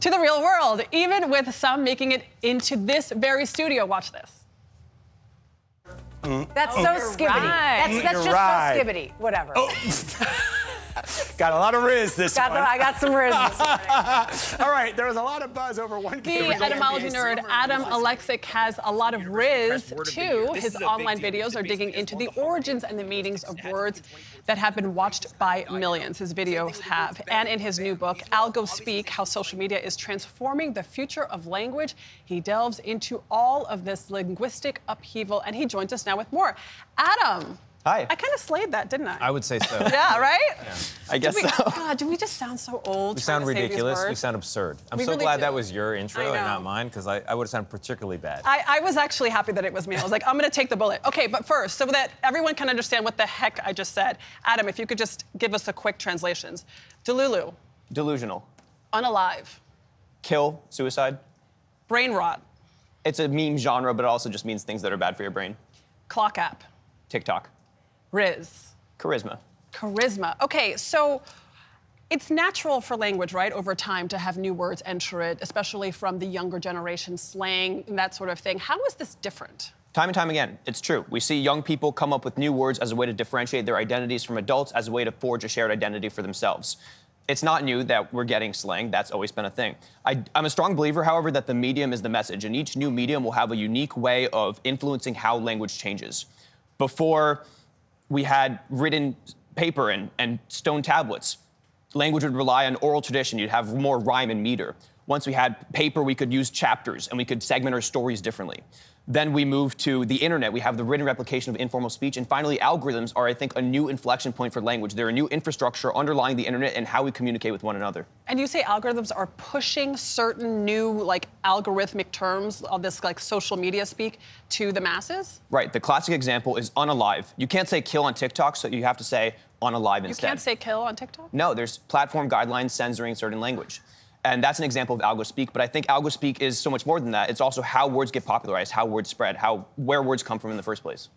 To the real world, even with some making it into this very studio. Watch this. That's so skibbity. Right. That's just right. so skibbity. Whatever. Oh. Got a lot of riz this one. I got some riz this morning. All right, there was a lot of buzz over one The etymology nerd Adam Alexic has a lot of riz, too. His online videos are digging into the origins and the meanings of words that have been watched by millions. His videos have. And in his new book, Algo Speak, How Social Media is Transforming the Future of Language, he delves into all of this linguistic upheaval, and he joins us now with more. Adam. Hi. I kind of slayed that, didn't I? I would say so. Yeah, right? Yeah. I guess so. God, do we just sound so old? We sound ridiculous. We sound absurd. I'm so glad that was your intro and not mine, because I would have sounded particularly bad. I was actually happy that it was me. I was like, I'm going to take the bullet. Okay, but first, so that everyone can understand what the heck I just said, Adam, if you could just give us a quick translations. Delulu. Delusional. Unalive. Kill, suicide. Brain rot. It's a meme genre, but it also just means things that are bad for your brain. Clock app. TikTok. Riz. Charisma. Charisma. Okay, so it's natural for language, right, over time to have new words enter it, especially from the younger generation, slang, and that sort of thing. How is this different? Time and time again, it's true. We see young people come up with new words as a way to differentiate their identities from adults, as a way to forge a shared identity for themselves. It's not new that we're getting slang. That's always been a thing. I'm a strong believer, however, that the medium is the message, and each new medium will have a unique way of influencing how language changes. Before we had written paper and stone tablets, language would rely on oral tradition. You'd have more rhyme and meter. Once we had paper, we could use chapters, and we could segment our stories differently. Then we moved to the internet. We have the written replication of informal speech. And finally, algorithms are, I think, a new inflection point for language. They're a new infrastructure underlying the internet and how we communicate with one another. And you say algorithms are pushing certain new, like, algorithmic terms of this, like, social media speak to the masses? Right. The classic example is unalive. You can't say kill on TikTok, so you have to say unalive instead. You can't say kill on TikTok? No, there's platform guidelines censoring certain language. And that's an example of Algo Speak, but I think Algo Speak is so much more than that. It's also how words get popularized, how words spread, where words come from in the first place.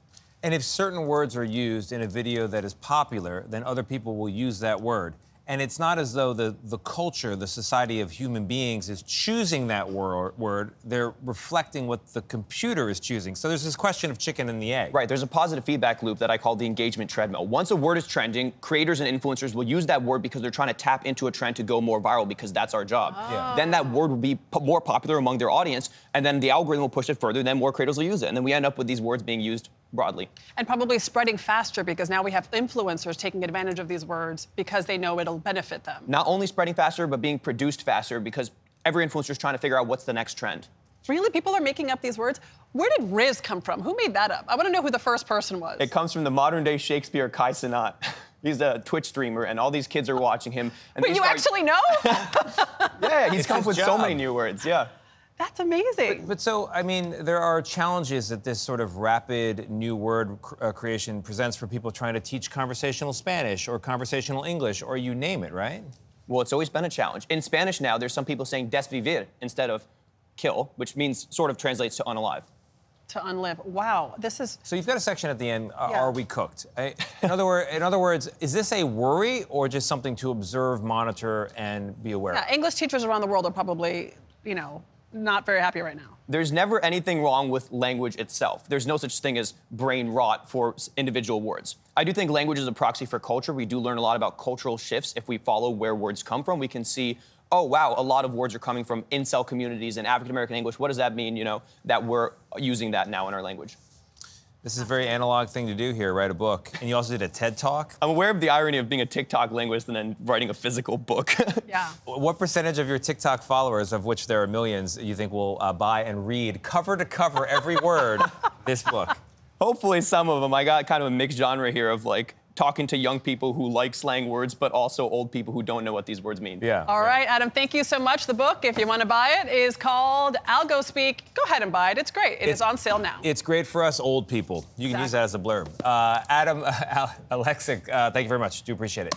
And if certain words are used in a video that is popular, then other people will use that word. And it's not as though the culture, the society of human beings is choosing that word. They're reflecting what the computer is choosing. So there's this question of chicken and the egg. Right, there's a positive feedback loop that I call the engagement treadmill. Once a word is trending, creators and influencers will use that word because they're trying to tap into a trend to go more viral because that's our job. Yeah. Then that word will be more popular among their audience, and then the algorithm will push it further, then more creators will use it. And then we end up with these words being used broadly. And probably spreading faster because now we have influencers taking advantage of these words because they know it'll benefit them. Not only spreading faster, but being produced faster because every influencer is trying to figure out what's the next trend. Really? People are making up these words? Where did Riz come from? Who made that up? I want to know who the first person was. It comes from the modern-day Shakespeare Kai Cenat. He's a Twitch streamer, and all these kids are watching him. And Wait, you actually know? Yeah, he's come up with so many new words, yeah. That's amazing. But so, I mean, there are challenges that this sort of rapid new word creation presents for people trying to teach conversational Spanish or conversational English, or you name it, right? Well, it's always been a challenge. In Spanish now, there's some people saying desvivir instead of kill, which means sort of translates to unalive. To unlive. Wow, this is... So you've got a section at the end, are we cooked? In other words, is this a worry or just something to observe, monitor, and be aware of? Yeah, English teachers around the world are probably, you know, not very happy right now. There's never anything wrong with language itself. There's no such thing as brain rot for individual words. I do think language is a proxy for culture. We do learn a lot about cultural shifts. If we follow where words come from, we can see, oh, wow, a lot of words are coming from incel communities and African-American English. What does that mean, you know, that we're using that now in our language? This is a very analog thing to do here, write a book. And you also did a TED Talk. I'm aware of the irony of being a TikTok linguist and then writing a physical book. Yeah. What percentage of your TikTok followers, of which there are millions, you think will buy and read cover to cover every word this book? Hopefully some of them. I got kind of a mixed genre here of like talking to young people who like slang words, but also old people who don't know what these words mean. Yeah. All right, Adam, thank you so much. The book, if you want to buy it, is called Algo Speak. Go ahead and buy it. It's great. It is on sale now. It's great for us old people. You can use that as a blurb. Adam Alexic, thank you very much. Do appreciate it.